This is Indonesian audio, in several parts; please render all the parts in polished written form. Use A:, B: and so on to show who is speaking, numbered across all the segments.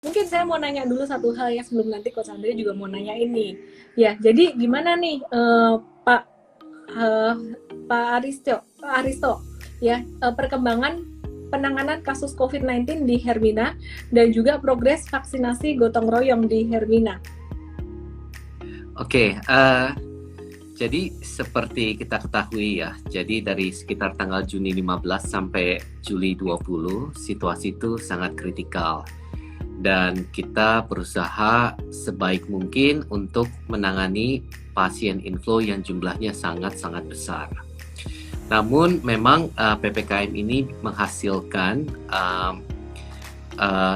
A: Mungkin saya mau nanya dulu satu hal ya sebelum nanti Coach Andre juga mau nanya ini. Ya, jadi gimana nih Pak eh, Pak Aristo ya perkembangan penanganan kasus COVID-19 di Hermina dan juga progres vaksinasi gotong royong di Hermina.
B: Oke, jadi seperti kita ketahui ya, jadi dari sekitar tanggal Juni 15 sampai Juli 20, situasi itu sangat kritikal. Dan kita berusaha sebaik mungkin untuk menangani pasien inflow yang jumlahnya sangat-sangat besar. Namun memang PPKM ini menghasilkan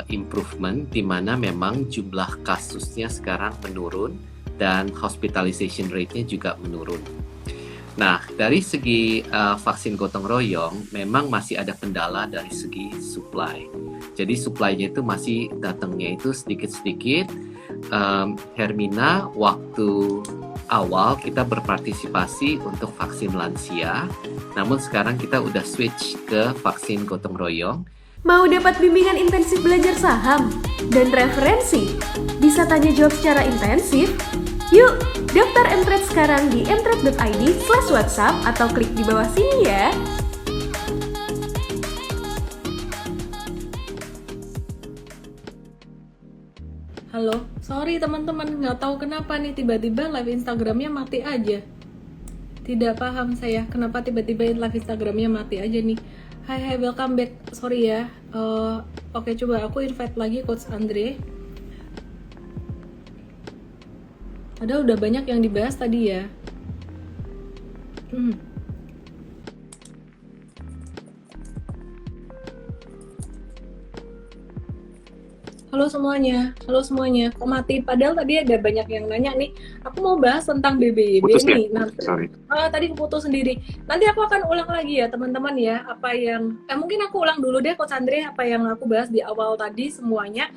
B: improvement di mana memang jumlah kasusnya sekarang menurun dan hospitalization rate-nya juga menurun. Nah, dari segi vaksin gotong royong memang masih ada kendala dari segi supply. Jadi supply-nya itu masih datangnya itu sedikit-sedikit. Hermina waktu awal kita berpartisipasi untuk vaksin lansia, namun sekarang kita udah switch ke vaksin gotong royong.
C: Mau dapat bimbingan intensif belajar saham dan referensi? Bisa tanya jawab secara intensif? Yuk, daftar Mtrade sekarang di mtrade.id/whatsapp atau klik di bawah sini ya.
A: Halo, sorry teman-teman, nggak tahu kenapa nih tiba-tiba live Instagramnya mati aja. Tidak paham saya kenapa tiba-tiba live Instagramnya mati aja nih. Hai, welcome back. Sorry ya. Oke, coba aku invite lagi Coach Andre. Ada udah banyak yang dibahas tadi ya. Halo semuanya. Kok mati? Padahal tadi ada banyak yang nanya nih. Aku mau bahas tentang BBYB
D: Putus
A: nih.
D: Ya? Sorry.
A: Tadi keputus sendiri. Nanti aku akan ulang lagi ya teman-teman ya. Apa yang mungkin aku ulang dulu deh Coach Andre apa yang aku bahas di awal tadi semuanya.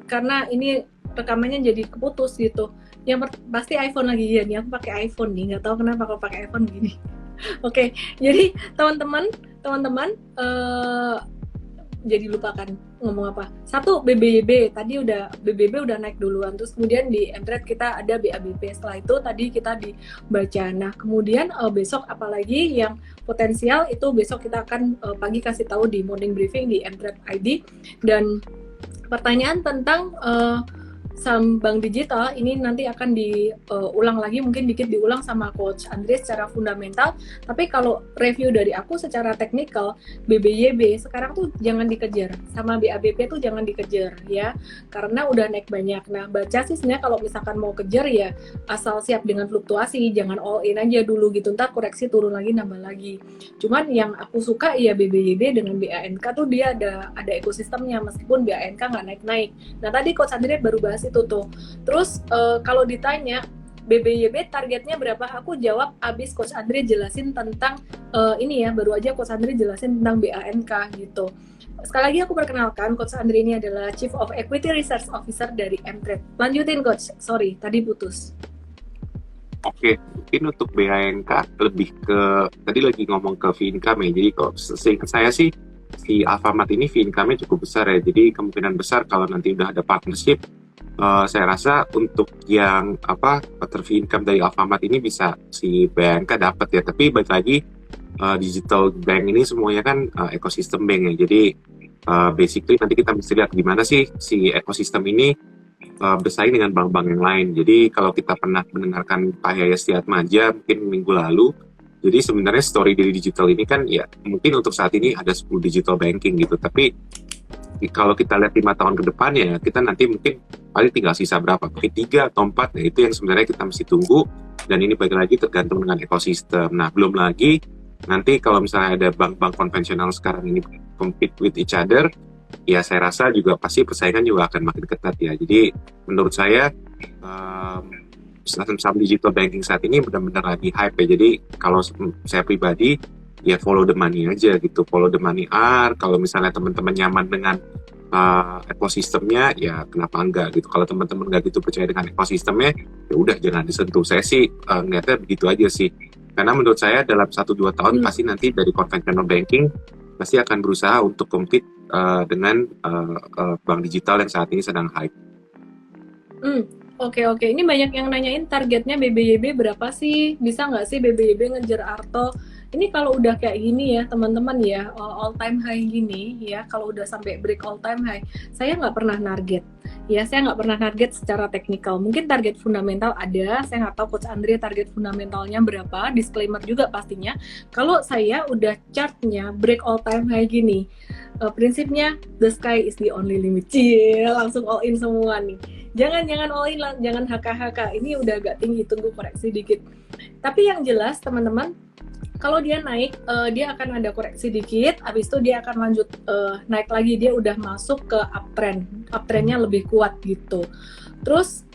A: Karena ini rekamannya jadi keputus gitu. Yang pasti iPhone lagi ya nih. Aku pakai iPhone nih. Nggak tahu kenapa kalau pakai iPhone gini. Oke, jadi teman-teman. Jadi lupakan ngomong apa. Satu, BBYB tadi BBB udah naik duluan, terus kemudian di Mtrade kita ada BABP. Setelah itu tadi kita dibaca. Nah kemudian besok apalagi yang potensial itu besok kita akan pagi kasih tahu di morning briefing di Mtrade ID. Dan pertanyaan tentang saham bank digital ini nanti akan diulang lagi, mungkin dikit diulang sama Coach Andre secara fundamental. Tapi kalau review dari aku secara teknikal, BBYB sekarang tuh jangan dikejar, sama BABP tuh jangan dikejar ya, karena udah naik banyak. Nah baca sih sebenarnya kalau misalkan mau kejar ya asal siap dengan fluktuasi, jangan all in aja dulu gitu, ntar koreksi turun lagi nambah lagi. Cuman yang aku suka ya BBYB dengan BANK tuh dia ada ekosistemnya meskipun BANK nggak naik-naik. Nah tadi Coach Andre baru bahas itu tuh. Terus kalau ditanya BBYB targetnya berapa, aku jawab abis Coach Andre jelasin tentang ini ya, baru aja Coach Andre jelasin tentang BANK gitu. Sekali lagi aku perkenalkan, Coach Andre ini adalah Chief of Equity Research Officer dari Mtrade. Lanjutin Coach, sorry tadi putus.
D: Oke, mungkin untuk BANK lebih ke, tadi lagi ngomong ke fee income ya, jadi kalau seingat saya sih si Alfamart ini fee income-nya cukup besar ya, jadi kemungkinan besar kalau nanti udah ada partnership, saya rasa untuk yang quarter fee income dari Alfamart ini bisa si BANK dapat ya. Tapi balik lagi digital bank ini semuanya kan ekosistem bank ya. Jadi basically nanti kita mesti lihat gimana sih si ekosistem ini bersaing dengan bank-bank yang lain. Jadi kalau kita pernah mendengarkan Pak Yaya Setiatmaja mungkin minggu lalu, jadi sebenarnya story dari digital ini kan ya mungkin untuk saat ini ada 10 digital banking gitu. Tapi kalau kita lihat 5 tahun ke depan ya, kita nanti mungkin paling tinggal sisa berapa? Mungkin 3 atau 4, nah itu yang sebenarnya kita mesti tunggu. Dan ini balik lagi tergantung dengan ekosistem. Nah belum lagi nanti kalau misalnya ada bank-bank konvensional sekarang ini compete with each other, ya saya rasa juga pasti persaingan juga akan makin ketat ya. Jadi menurut saya saham digital banking saat ini benar-benar lagi hype ya. Jadi kalau saya pribadi ya follow the money aja gitu, follow the money kalau misalnya teman-teman nyaman dengan ekosistemnya ya kenapa enggak gitu. Kalau teman-teman nggak gitu percaya dengan ekosistemnya ya udah jangan disentuh. Saya sih ngeliatnya begitu aja sih, karena menurut saya dalam 1-2 tahun pasti nanti dari conventional banking pasti akan berusaha untuk compete dengan bank digital yang saat ini sedang hype.
A: Oke. Ini banyak yang nanyain targetnya BBYB berapa sih? Bisa nggak sih BBYB ngejar Arto? Ini kalau udah kayak gini ya teman-teman ya, all time high gini ya, kalau udah sampai break all time high, saya nggak pernah target. Ya, saya nggak pernah target secara teknikal. Mungkin target fundamental ada, saya nggak tahu Coach Andre target fundamentalnya berapa, disclaimer juga pastinya. Kalau saya udah chartnya break all time high gini, prinsipnya the sky is the only limit. Langsung all in semua nih. Jangan all in, jangan HK. Ini udah agak tinggi, tunggu koreksi dikit. Tapi yang jelas teman-teman, kalau dia naik, dia akan ada koreksi dikit, habis itu dia akan lanjut naik lagi, dia udah masuk ke uptrendnya lebih kuat gitu. Terus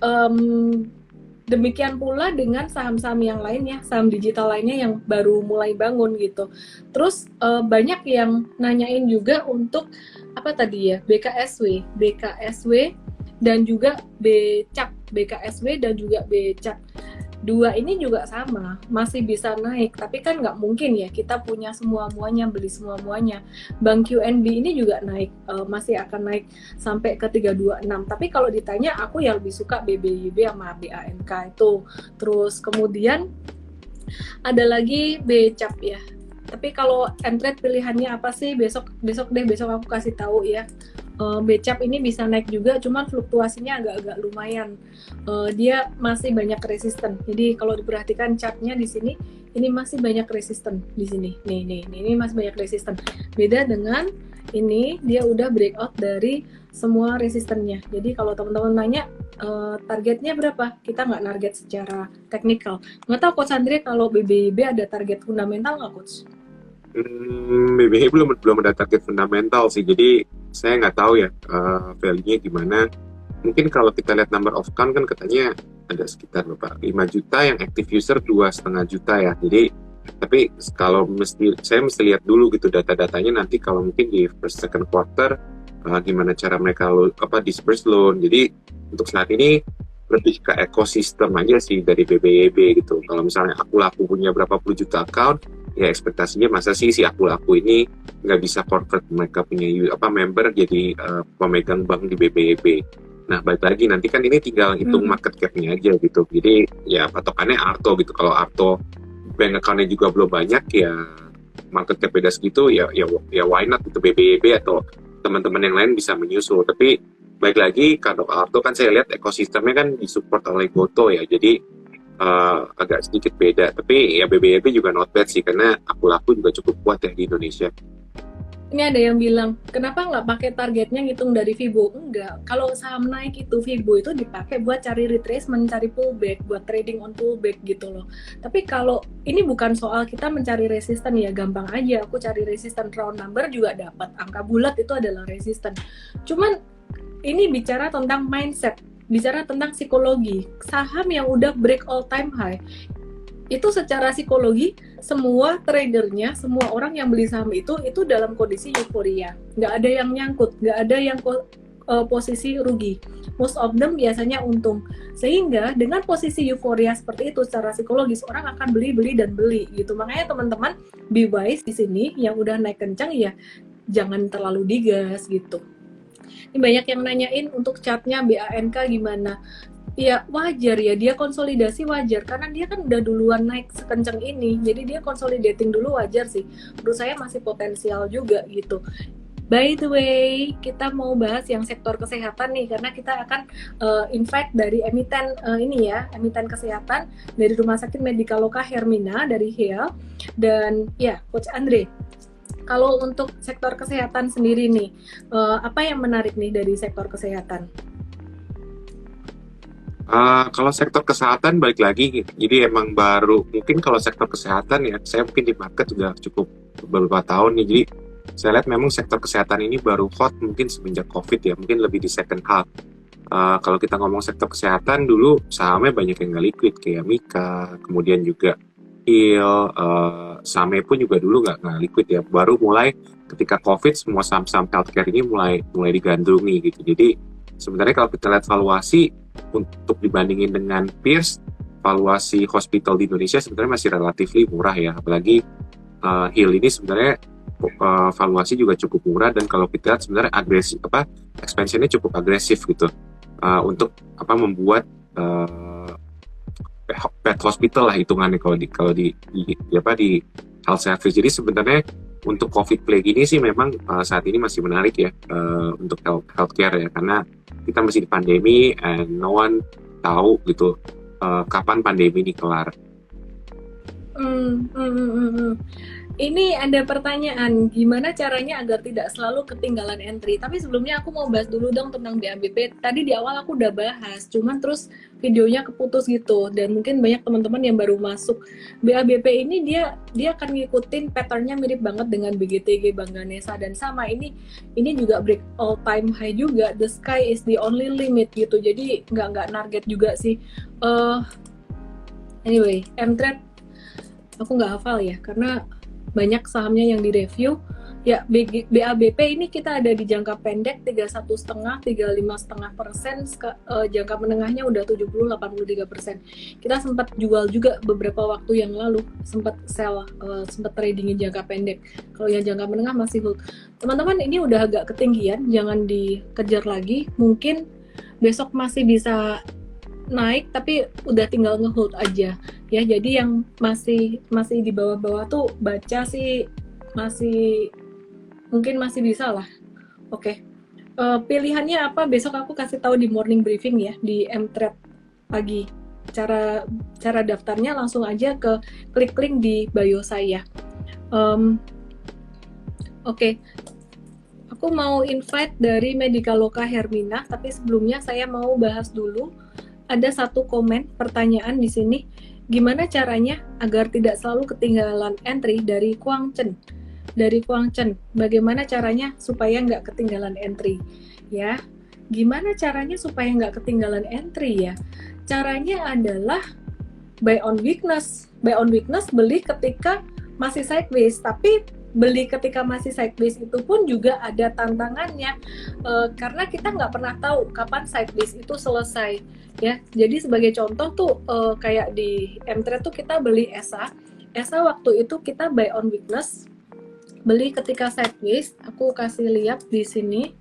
A: demikian pula dengan saham-saham yang lainnya, saham digital lainnya yang baru mulai bangun gitu. Terus banyak yang nanyain juga untuk apa tadi ya, BKSW dan juga BKSW dan juga BCAP. Dua ini juga sama, masih bisa naik, tapi kan nggak mungkin ya kita punya semua-muanya, beli semua-muanya. Bank QNB ini juga naik, masih akan naik sampai ke 326. Tapi kalau ditanya, aku yang lebih suka BBYB sama BANK itu. Terus kemudian ada lagi BCAP ya. Tapi kalau entret pilihannya apa sih? Besok aku kasih tahu ya. BCAP ini bisa naik juga, cuman fluktuasinya agak-agak lumayan. Dia masih banyak resisten. Jadi kalau diperhatikan chartnya di sini, ini masih banyak resisten di sini. Nih, ini masih banyak resisten. Beda dengan ini, dia udah breakout dari semua resistennya. Jadi kalau teman-teman nanya targetnya berapa, kita nggak target secara teknikal. Nggak tahu Coach Andre kalau BBYB ada target fundamental nggak Coach?
D: BBYB belum ada target fundamental sih, jadi saya nggak tahu ya value-nya gimana. Mungkin kalau kita lihat number of count kan katanya ada sekitar berapa, 5 juta, yang active user 2,5 juta ya. Jadi tapi kalau saya mesti lihat dulu gitu data-datanya nanti kalau mungkin di first second quarter gimana cara mereka disperse loan. Jadi untuk saat ini lebih ke ekosistem aja sih dari BBYB gitu. Kalau misalnya aku punya berapa puluh juta account, ya ekspektasinya masa sih si aku ini nggak bisa convert mereka punya member jadi pemegang bank di BBYB. Nah balik lagi nanti kan ini tinggal hitung market cap-nya aja gitu. Jadi ya patokannya Arto gitu. Kalau Arto bank account-nya juga belum banyak, ya market cap beda segitu, ya why not gitu, BBYB atau teman-teman yang lain bisa menyusul. Tapi baik lagi kalau Arto kan saya lihat ekosistemnya kan disupport oleh Goto ya, jadi agak sedikit beda. Tapi ya BBYB juga not bad sih, karena aku juga cukup kuat ya di Indonesia.
A: Ini ada yang bilang, kenapa nggak pakai targetnya ngitung dari Fibo? Enggak, kalau saham naik itu Fibo itu dipakai buat cari retracement, cari pullback, buat trading on pullback gitu loh. Tapi kalau ini bukan soal kita mencari resisten ya, gampang aja. Aku cari resisten round number juga dapat, angka bulat itu adalah resisten. Cuman ini bicara tentang mindset, bicara tentang psikologi. Saham yang udah break all time high, itu secara psikologi semua tradernya, semua orang yang beli saham itu dalam kondisi euforia, nggak ada yang nyangkut, nggak ada yang posisi rugi, most of them biasanya untung. Sehingga dengan posisi euforia seperti itu secara psikologis orang akan beli gitu. Makanya teman-teman be wise di sini, yang udah naik kencang ya jangan terlalu digas gitu. Ini banyak yang nanyain untuk chartnya BANK gimana. Ya wajar ya, dia konsolidasi wajar karena dia kan udah duluan naik sekencang ini, jadi dia consolidating dulu wajar sih. Menurut saya masih potensial juga gitu. By the way, kita mau bahas yang sektor kesehatan nih, karena kita akan invite dari emiten emiten kesehatan dari Rumah Sakit Medikaloka Hermina dari HEAL, dan ya Coach Andre. Kalau untuk sektor kesehatan sendiri nih, apa yang menarik nih dari sektor kesehatan?
D: Kalau sektor kesehatan balik lagi, jadi emang baru, mungkin kalau sektor kesehatan ya, saya mungkin di market sudah cukup beberapa tahun nih, jadi saya lihat memang sektor kesehatan ini baru hot mungkin semenjak COVID ya, mungkin lebih di second half. Kalau kita ngomong sektor kesehatan dulu sahamnya banyak yang nggak liquid kayak Mika, kemudian juga HEAL, Same pun juga dulu nggak liquid ya, baru mulai ketika COVID semua saham-saham healthcare ini mulai digandrungi gitu. Jadi sebenarnya kalau kita lihat valuasi untuk dibandingin dengan peers, valuasi hospital di Indonesia sebenarnya masih relatif murah ya, apalagi HEAL ini sebenarnya valuasi juga cukup murah, dan kalau kita lihat sebenarnya agresif expansionnya cukup agresif gitu, untuk membuat pet hospital lah hitungannya kalau di health service. Jadi sebenarnya untuk COVID plague ini sih memang saat ini masih menarik ya, untuk healthcare ya, karena kita masih di pandemi and no one tahu gitu kapan pandemi ini kelar.
A: Ini ada pertanyaan, gimana caranya agar tidak selalu ketinggalan entry? Tapi sebelumnya aku mau bahas dulu dong tentang BABP. Tadi di awal aku udah bahas, cuman terus videonya keputus gitu. Dan mungkin banyak teman-teman yang baru masuk. BABP ini dia akan ngikutin patternnya mirip banget dengan BGTG, Bank Ganesha, dan sama ini juga break all time high juga. The sky is the only limit gitu. Jadi nggak target juga sih. Anyway, MTrade aku nggak hafal ya, karena banyak sahamnya yang direview. Ya, BABP ini kita ada di jangka pendek 31,5, 35,5%, jangka menengahnya udah 70-83%. Kita sempat jual juga beberapa waktu yang lalu, sempat sell, sempat tradingin jangka pendek. Kalau yang jangka menengah masih hold. Teman-teman, ini udah agak ketinggian, jangan dikejar lagi. Mungkin besok masih bisa naik, tapi udah tinggal ngehold aja ya. Jadi yang masih di bawah-bawah tuh baca sih mungkin masih bisa lah. Oke. Pilihannya apa besok aku kasih tahu di morning briefing ya, di MTrade pagi. Cara daftarnya langsung aja ke klik link di bio saya. Oke. Aku mau invite dari Medikaloka Hermina, tapi sebelumnya saya mau bahas dulu. Ada satu komen pertanyaan di sini, gimana caranya agar tidak selalu ketinggalan entry dari Kuang Chen? Dari Kuang Chen, bagaimana caranya supaya nggak ketinggalan entry? Ya, gimana caranya supaya nggak ketinggalan entry ya? Caranya adalah buy on weakness. Buy on weakness, beli ketika masih sideways, tapi beli ketika masih sideways itu pun juga ada tantangannya, karena kita nggak pernah tahu kapan sideways itu selesai ya. Jadi sebagai contoh tuh kayak di MTrade tuh kita beli ESA waktu itu kita buy on weakness, beli ketika sideways. Aku kasih lihat di sini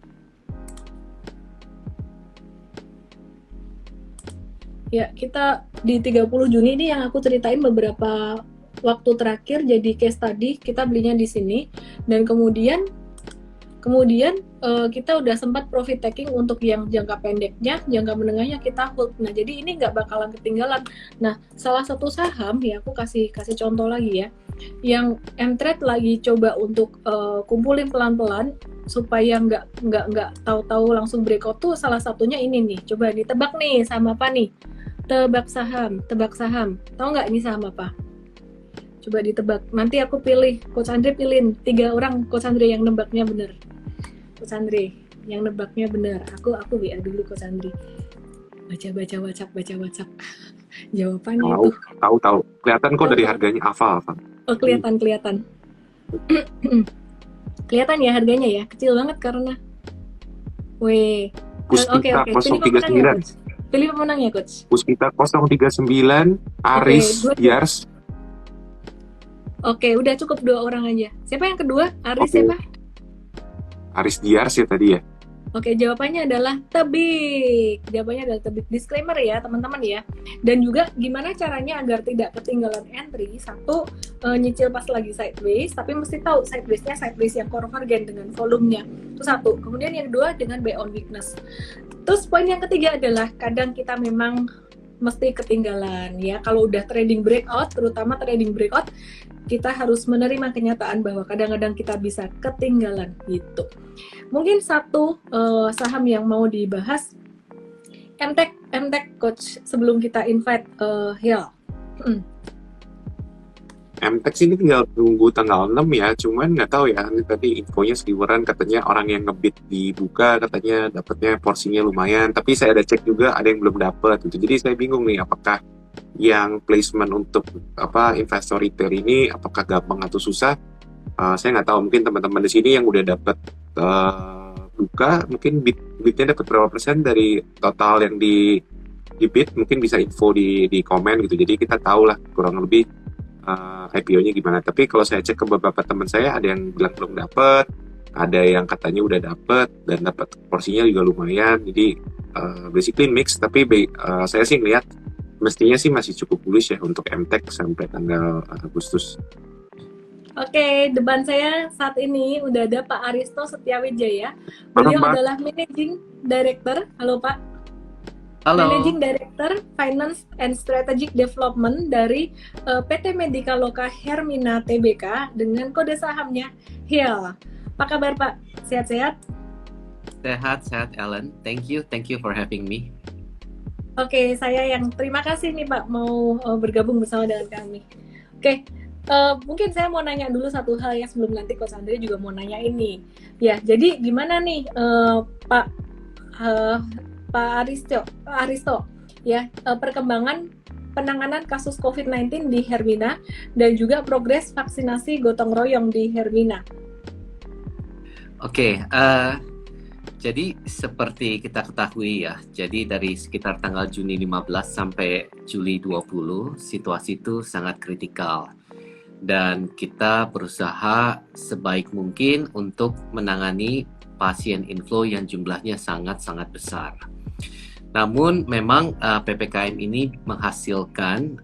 A: ya, kita di 30 Juni ini yang aku ceritain beberapa waktu terakhir jadi case study, kita belinya di sini, dan kemudian kita udah sempat profit taking untuk yang jangka pendeknya, jangka menengahnya kita hold. Nah, jadi ini nggak bakalan ketinggalan. Nah, salah satu saham ya, aku kasih contoh lagi ya, yang MTrade lagi coba untuk kumpulin pelan-pelan supaya nggak tahu-tahu langsung breakout tuh, salah satunya ini nih. Coba ditebak nih, saham apa nih? Tebak saham. Tahu nggak ini saham apa? Coba ditebak. Nanti aku pilih, Coach Andre pilihin 3 orang Coach Andre yang nebaknya bener. Coach Andre yang nebaknya bener. Aku WA dulu Coach Andre. Baca WhatsApp. Jawabannya itu.
D: Tahu. Kelihatan kok dari harganya hafal.
A: Oh, kelihatan. Kelihatan ya harganya ya. Kecil banget karena. Puspita
D: 039.
A: Pilih pemenangnya, Coach.
D: Puspita 039, Aris Diars.
A: Oke, udah cukup 2 orang aja. Siapa yang kedua? Aris siapa?
D: Aris Diars ya tadi ya.
A: Oke, jawabannya adalah tebik. Disclaimer ya, teman-teman ya. Dan juga gimana caranya agar tidak ketinggalan entry. Satu, nyicil pas lagi sideways, tapi mesti tahu sideways-nya sideways yang convergen dengan volumenya. Itu satu. Kemudian yang kedua dengan buy on weakness. Terus poin yang ketiga adalah kadang kita memang mesti ketinggalan ya. Kalau udah trading breakout, terutama trading breakout, kita harus menerima kenyataan bahwa kadang-kadang kita bisa ketinggalan gitu. Mungkin satu saham yang mau dibahas, MTech Coach, sebelum kita invite Hill.
D: MTech ini tinggal tunggu tanggal 6 ya, cuman nggak tahu ya, tadi infonya seliweran, katanya orang yang ngebit dibuka katanya dapatnya porsinya lumayan, tapi saya ada cek juga ada yang belum dapat gitu. Jadi saya bingung nih, apakah yang placement untuk investor retail ini apakah gampang atau susah? Saya nggak tahu, mungkin teman-teman di sini yang udah dapat buka, mungkin bitnya dapat berapa persen dari total yang di bit, mungkin bisa info di komen gitu. Jadi kita tahu lah kurang lebih IPO-nya gimana. Tapi kalau saya cek ke beberapa teman saya, ada yang bilang belum dapat, ada yang katanya udah dapat dan dapat porsinya juga lumayan. Jadi basically mix, tapi saya sih ngeliat mestinya sih masih cukup bullish ya untuk MTech sampai tanggal Agustus.
A: Oke, depan saya saat ini udah ada Pak Aristo Setiawijaya. Beliau
D: Halo, Pak.
A: adalah Managing Director. Halo Pak.
B: Halo.
A: Managing Director Finance and Strategic Development dari PT Medika Loka Hermina Tbk dengan kode sahamnya HIL. Apa kabar Pak? Sehat-sehat?
B: Sehat, Ellen. Thank you for having me.
A: Oke, saya yang terima kasih nih Pak mau bergabung bersama dengan kami. Oke, mungkin saya mau nanya dulu satu hal ya sebelum nanti Coach Andre juga mau nanya ini. Ya, jadi gimana nih Pak Aristo ya perkembangan penanganan kasus COVID-19 di Hermina dan juga progres vaksinasi gotong royong di Hermina.
B: Oke, jadi seperti kita ketahui ya, jadi dari sekitar tanggal Juni 15 sampai Juli 20, situasi itu sangat kritikal. Dan kita berusaha sebaik mungkin untuk menangani pasien inflow yang jumlahnya sangat-sangat besar. Namun memang PPKM ini menghasilkan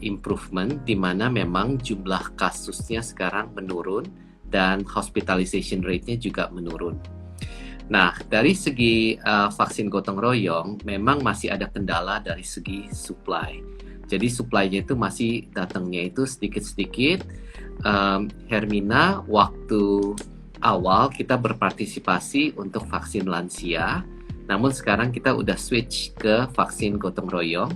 B: improvement di mana memang jumlah kasusnya sekarang menurun dan hospitalization rate-nya juga menurun. Nah, dari segi vaksin gotong royong memang masih ada kendala dari segi supply. Jadi supply-nya itu masih datangnya itu sedikit-sedikit. Hermina waktu awal kita berpartisipasi untuk vaksin lansia, namun sekarang kita udah switch ke vaksin gotong royong,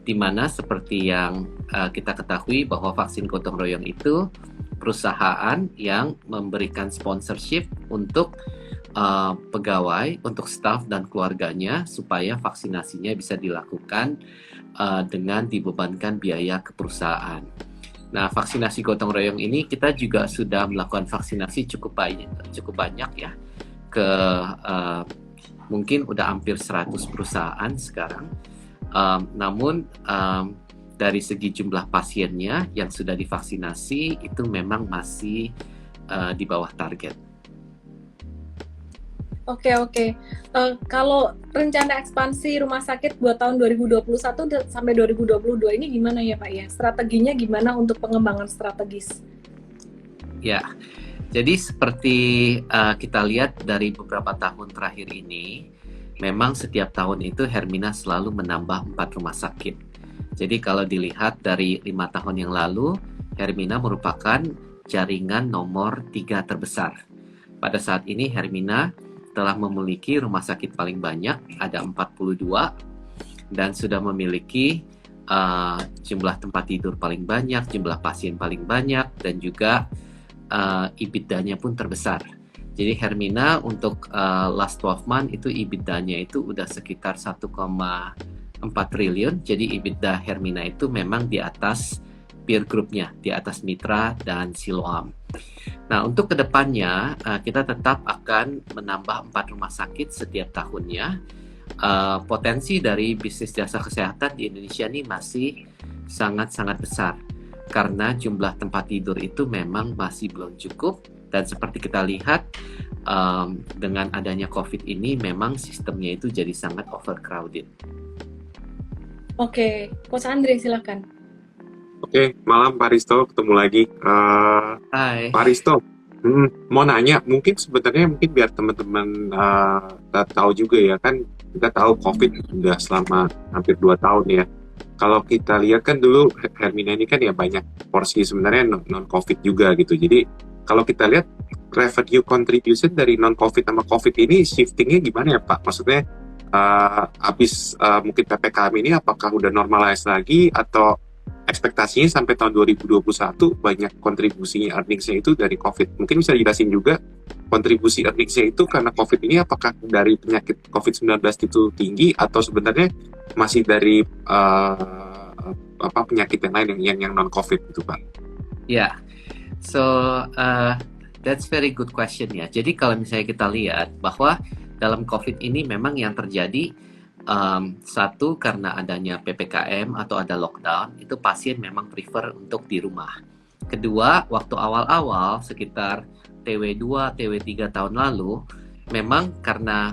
B: di mana seperti yang kita ketahui bahwa vaksin gotong royong itu perusahaan yang memberikan sponsorship untuk pegawai, untuk staff dan keluarganya supaya vaksinasinya bisa dilakukan dengan dibebankan biaya ke perusahaan. Nah, vaksinasi gotong royong ini kita juga sudah melakukan vaksinasi cukup banyak ya ke mungkin udah hampir 100 perusahaan sekarang. Namun dari segi jumlah pasiennya yang sudah divaksinasi itu memang masih di bawah target.
A: Oke. Kalau rencana ekspansi rumah sakit buat tahun 2021 sampai 2022 ini gimana ya Pak ya? Strateginya gimana untuk pengembangan strategis?
B: Ya, jadi seperti kita lihat dari beberapa tahun terakhir ini, memang setiap tahun itu Hermina selalu menambah 4 rumah sakit. Jadi kalau dilihat dari 5 tahun yang lalu, Hermina merupakan jaringan nomor 3 terbesar. Pada saat ini Hermina telah memiliki rumah sakit paling banyak, ada 42, dan sudah memiliki jumlah tempat tidur paling banyak, jumlah pasien paling banyak, dan juga EBITDA-nya pun terbesar. Jadi Hermina untuk last 12 month itu EBITDA-nya itu udah sekitar 1,4 triliun. Jadi EBITDA Hermina itu memang di atas peer group-nya, di atas Mitra dan Siloam. Nah, untuk kedepannya kita tetap akan menambah 4 rumah sakit setiap tahunnya. Potensi dari bisnis jasa kesehatan di Indonesia ini masih sangat-sangat besar karena jumlah tempat tidur itu memang masih belum cukup, dan seperti kita lihat dengan adanya COVID ini memang sistemnya itu jadi sangat overcrowded.
A: Oke, Coach Andre silakan.
D: Oke, malam Pak Aristo, ketemu lagi.
B: Hai.
D: Pak Aristo, mau nanya, mungkin biar teman-teman tahu juga ya, kan kita tahu COVID udah selama hampir 2 tahun ya. Kalau kita lihat kan dulu Hermina ini kan ya banyak porsi sebenarnya non-COVID juga gitu. Jadi kalau kita lihat revenue contribution dari non-COVID sama COVID ini shiftingnya gimana ya Pak? Maksudnya habis mungkin PPKM ini apakah udah normalize lagi atau ekspektasinya sampai tahun 2021 banyak kontribusinya earnings-nya itu dari COVID. Mungkin bisa dijelasin juga kontribusi earnings-nya itu karena COVID ini apakah dari penyakit COVID-19 itu tinggi atau sebenarnya masih dari penyakit yang lain yang non-COVID itu Pak?
B: Ya, so that's very good question ya. Jadi kalau misalnya kita lihat bahwa dalam COVID ini memang yang terjadi satu, karena adanya PPKM atau ada lockdown, itu pasien memang prefer untuk di rumah. Kedua, waktu awal-awal sekitar TW2, TW3 tahun lalu, memang karena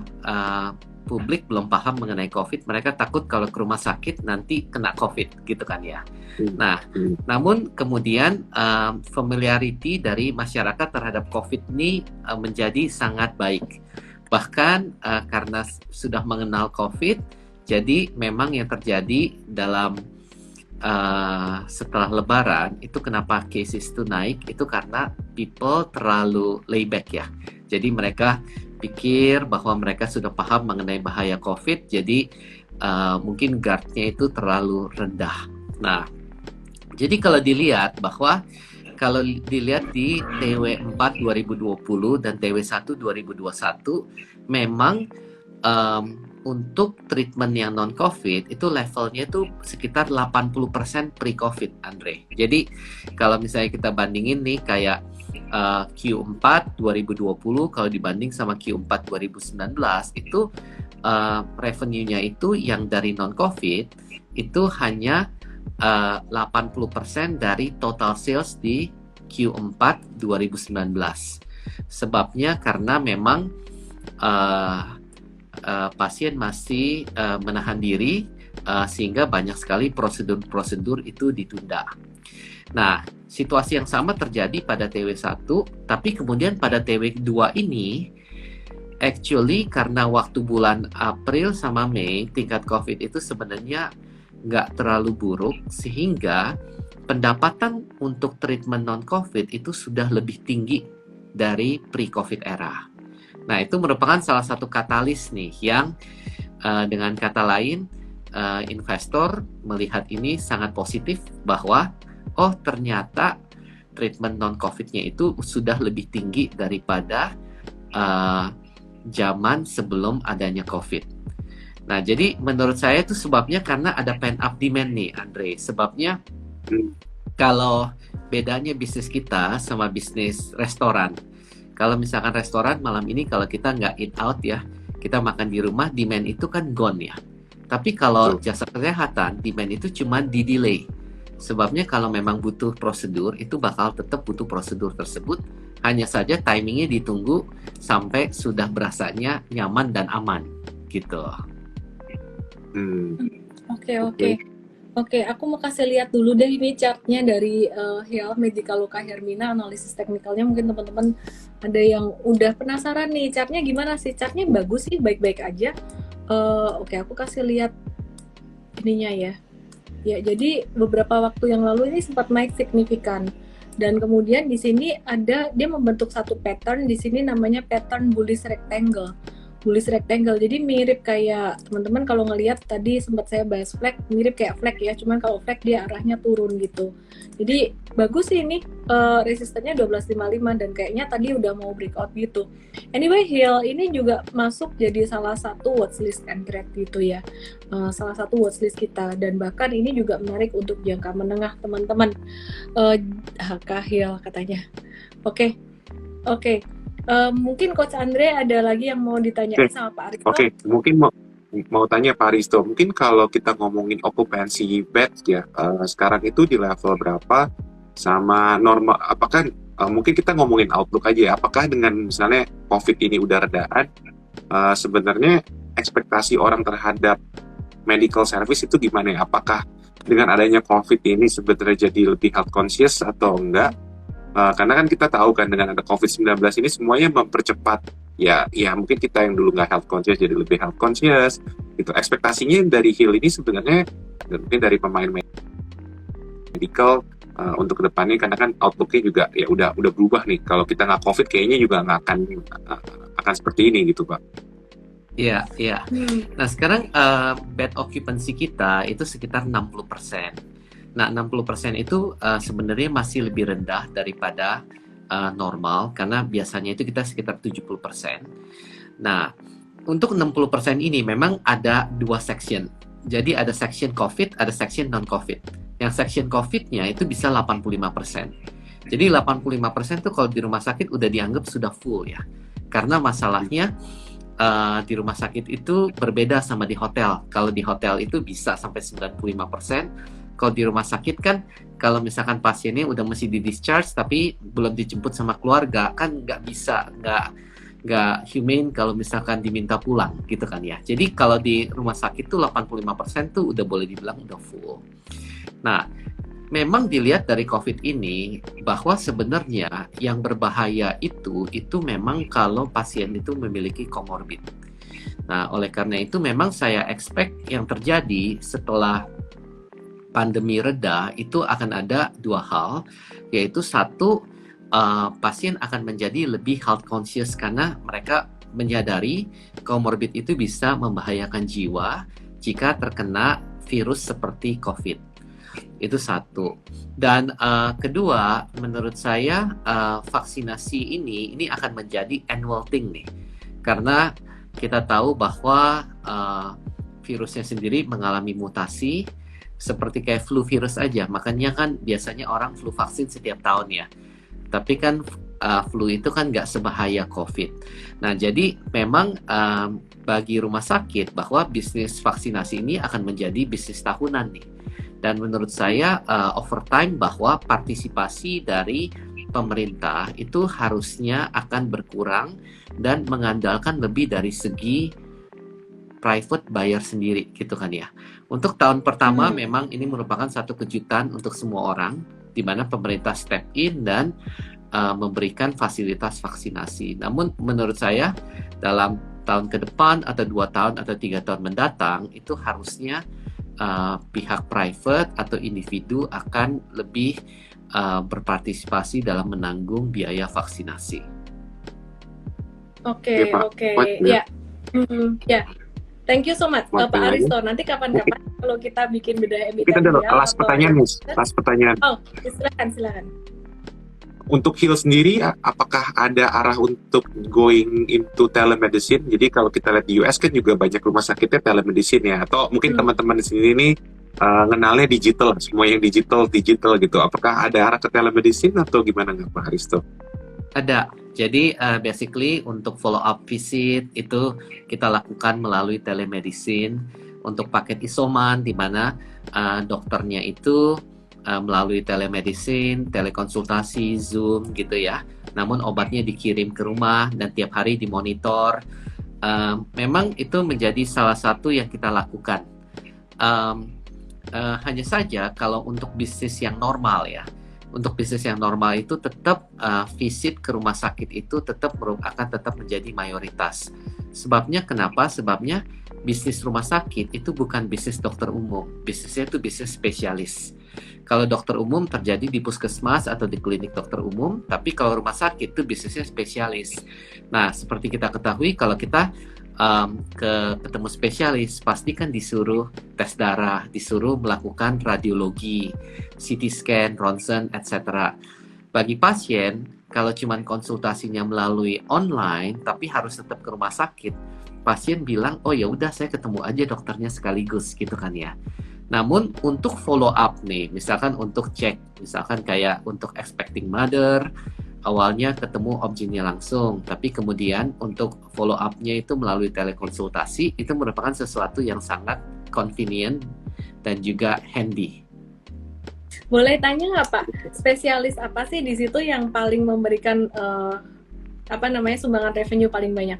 B: publik belum paham mengenai COVID, mereka takut kalau ke rumah sakit nanti kena COVID, gitu kan ya. Nah, namun kemudian familiarity dari masyarakat terhadap COVID ini menjadi sangat baik. Bahkan karena sudah mengenal COVID, jadi memang yang terjadi dalam setelah Lebaran itu kenapa cases itu naik, itu karena people terlalu layback ya. Jadi mereka pikir bahwa mereka sudah paham mengenai bahaya COVID, jadi mungkin guard-nya itu terlalu rendah. Nah, jadi kalau dilihat di TW4 2020 dan TW1 2021, memang untuk treatment yang non-COVID itu levelnya itu sekitar 80% pre-COVID, Andre. Jadi kalau misalnya kita bandingin nih kayak Q4 2020 kalau dibanding sama Q4 2019 itu revenue-nya itu yang dari non-COVID itu hanya 80% dari total sales di Q4 2019. Sebabnya karena memang pasien masih menahan diri sehingga banyak sekali prosedur-prosedur itu ditunda. Nah, situasi yang sama terjadi pada TW1, tapi kemudian pada TW2 ini actually karena waktu bulan April sama Mei tingkat COVID itu sebenarnya nggak terlalu buruk, sehingga pendapatan untuk treatment non-COVID itu sudah lebih tinggi dari pre-COVID era. Nah, itu merupakan salah satu katalis nih yang dengan kata lain investor melihat ini sangat positif bahwa ternyata treatment non-COVID-nya itu sudah lebih tinggi daripada zaman sebelum adanya COVID. Nah, jadi menurut saya itu sebabnya karena ada pent up demand nih, Andre. Sebabnya kalau bedanya bisnis kita sama bisnis restoran. Kalau misalkan restoran malam ini kalau kita nggak eat out ya, kita makan di rumah, demand itu kan gone ya. Tapi kalau jasa kesehatan, demand itu cuma di-delay. Sebabnya kalau memang butuh prosedur, itu bakal tetap butuh prosedur tersebut. Hanya saja timingnya ditunggu sampai sudah berasanya nyaman dan aman, gitu.
A: Oke, aku mau kasih lihat dulu deh ini chartnya dari Health Medical Luka Hermina, analisis teknikalnya. Mungkin teman-teman ada yang udah penasaran nih, chartnya gimana sih? Chartnya bagus sih, baik-baik aja. Oke, aku kasih lihat ininya ya. Ya, jadi beberapa waktu yang lalu ini sempat naik signifikan. Dan kemudian di sini dia membentuk satu pattern, di sini namanya pattern bullish rectangle. Bullish rectangle, jadi mirip kayak teman-teman kalau ngelihat tadi sempat saya bahas flag, mirip kayak flag ya, cuman kalau flag dia arahnya turun gitu. Jadi bagus sih ini resistennya 1255 dan kayaknya tadi udah mau breakout gitu. Anyway, Hill ini juga masuk jadi salah satu watchlist entry gitu ya, salah satu watchlist kita, dan bahkan ini juga menarik untuk jangka menengah teman-teman. Kak Hill katanya. Oke. Mungkin Coach Andre ada lagi yang mau ditanyain sama Pak Aristo.
D: Mungkin mau tanya Pak Aristo, mungkin kalau kita ngomongin occupancy bed ya, sekarang itu di level berapa sama normal, apakah mungkin kita ngomongin outlook aja ya, apakah dengan misalnya COVID ini udah redaan, sebenarnya ekspektasi orang terhadap medical service itu gimana ya? Apakah dengan adanya COVID ini sebenarnya jadi lebih health conscious atau enggak? Karena kan kita tahu kan dengan ada COVID-19 ini semuanya mempercepat ya mungkin kita yang dulu nggak health conscious jadi lebih health conscious gitu. Ekspektasinya dari Hill ini sebenarnya dan mungkin dari pemain medical untuk kedepannya, karena kan outlooknya juga ya udah berubah nih. Kalau kita nggak COVID kayaknya juga nggak akan seperti ini gitu Pak.
B: Iya. Nah sekarang bed occupancy kita itu sekitar 60%. Nah, 60% itu sebenarnya masih lebih rendah daripada normal, karena biasanya itu kita sekitar 70%. Nah, untuk 60% ini memang ada dua section. Jadi ada section COVID, ada section non-COVID. Yang section COVID-nya itu bisa 85%. Jadi 85% itu kalau di rumah sakit udah dianggap sudah full ya. Karena masalahnya di rumah sakit itu berbeda sama di hotel. Kalau di hotel itu bisa sampai 95%. Kalau di rumah sakit kan, kalau misalkan pasiennya udah mesti di discharge tapi belum dijemput sama keluarga, kan nggak bisa, nggak humane kalau misalkan diminta pulang gitu kan ya. Jadi kalau di rumah sakit tuh 85% tuh udah boleh dibilang udah full. Nah, memang dilihat dari COVID ini bahwa sebenarnya yang berbahaya itu memang kalau pasien itu memiliki comorbid. Nah, oleh karena itu memang saya expect yang terjadi setelah pandemi reda itu akan ada dua hal, yaitu satu, pasien akan menjadi lebih health conscious karena mereka menyadari comorbid itu bisa membahayakan jiwa jika terkena virus seperti COVID. Itu satu. Dan kedua, menurut saya vaksinasi ini akan menjadi annual thing nih, karena kita tahu bahwa virusnya sendiri mengalami mutasi seperti kayak flu virus aja. Makanya kan biasanya orang flu vaksin setiap tahun ya. Tapi kan flu itu kan nggak sebahaya COVID. Nah, jadi memang bagi rumah sakit bahwa bisnis vaksinasi ini akan menjadi bisnis tahunan nih. Dan menurut saya over time bahwa partisipasi dari pemerintah itu harusnya akan berkurang dan mengandalkan lebih dari segi private buyer sendiri gitu kan ya. Untuk tahun pertama memang ini merupakan satu kejutan untuk semua orang, di mana pemerintah step in dan memberikan fasilitas vaksinasi. Namun menurut saya dalam tahun ke depan atau 2 tahun atau 3 tahun mendatang itu harusnya pihak private atau individu akan lebih berpartisipasi dalam menanggung biaya vaksinasi.
A: Oke. Ya. Ya. Thank you so much, Pak Aristo. Nanti kapan-kapan kalau kita bikin beda emiten.
D: Kita ada last pertanyaan nih, last pertanyaan.
A: Oh, silakan.
D: Untuk Heal sendiri, apakah ada arah untuk going into telemedicine? Jadi kalau kita lihat di US kan juga banyak rumah sakitnya telemedicine ya. Atau mungkin teman-teman di sini nih ngenalnya digital, semua yang digital gitu. Apakah ada arah ke telemedicine atau gimana nggak Pak Aristo?
B: Ada. Jadi basically untuk follow up visit itu kita lakukan melalui telemedicine untuk paket isoman di mana dokternya itu melalui telemedicine, telekonsultasi, Zoom gitu ya. Namun obatnya dikirim ke rumah dan tiap hari dimonitor. Memang itu menjadi salah satu yang kita lakukan. Hanya saja kalau untuk bisnis yang normal ya. Untuk bisnis yang normal itu tetap visit ke rumah sakit itu akan tetap menjadi mayoritas. Sebabnya kenapa? Sebabnya bisnis rumah sakit itu bukan bisnis dokter umum. Bisnisnya itu bisnis spesialis. Kalau dokter umum terjadi di puskesmas atau di klinik dokter umum, tapi kalau rumah sakit itu bisnisnya spesialis. Nah, seperti kita ketahui kalau kita ketemu spesialis pasti kan disuruh tes darah, disuruh melakukan radiologi, CT scan, ronsen, etc. Bagi pasien kalau cuman konsultasinya melalui online tapi harus tetap ke rumah sakit, pasien bilang oh ya udah saya ketemu aja dokternya sekaligus gitu kan ya. Namun untuk follow up nih, misalkan untuk cek, misalkan kayak untuk expecting mother, awalnya ketemu objeknya langsung, tapi kemudian untuk follow up-nya itu melalui telekonsultasi, itu merupakan sesuatu yang sangat convenient dan juga handy.
A: Boleh tanya nggak Pak, spesialis apa sih di situ yang paling memberikan sumbangan revenue paling banyak?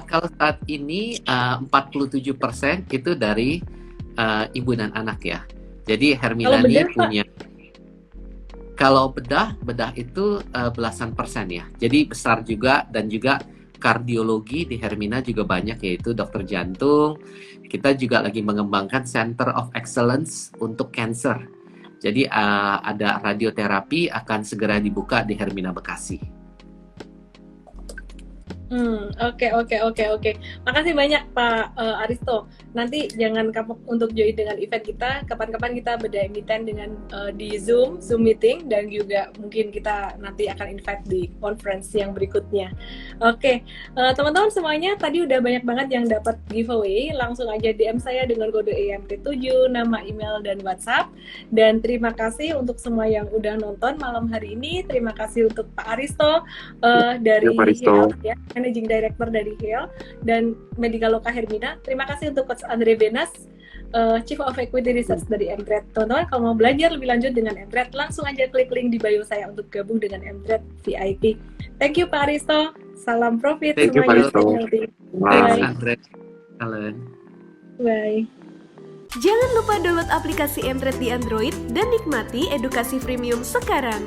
B: Kalau saat ini 47% itu dari ibu dan anak ya. Jadi Hermina ini punya. Kalau bedah itu belasan persen ya. Jadi besar juga dan juga kardiologi di Hermina juga banyak yaitu dokter jantung. Kita juga lagi mengembangkan Center of Excellence untuk cancer. Jadi ada radioterapi akan segera dibuka di Hermina Bekasi.
A: Oke. Makasih banyak Pak Aristo. Nanti jangan kapok untuk join dengan event kita. Kapan-kapan kita beda emiten dengan di Zoom meeting dan juga mungkin kita nanti akan invite di conference yang berikutnya. Oke, teman-teman semuanya tadi udah banyak banget yang dapat giveaway. Langsung aja DM saya dengan kode EMT7, nama, email, dan WhatsApp. Dan terima kasih untuk semua yang udah nonton malam hari ini. Terima kasih untuk Pak Aristo dari Health ya. Managing Director dari HEAL, dan Medikaloka Hermina. Terima kasih untuk Coach Andre Benas, Chief of Equity Research dari Mtrade. Teman-teman, kalau mau belajar lebih lanjut dengan Mtrade, langsung aja klik link di bio saya untuk gabung dengan Mtrade VIP. Thank you Pak Aristo. Salam profit
D: Thank you,
A: semuanya.
D: Pak Aristo.
B: Thanks,
A: Bye.
B: Andre. Helen.
A: Bye.
C: Jangan lupa download aplikasi Mtrade di Android dan nikmati edukasi premium sekarang.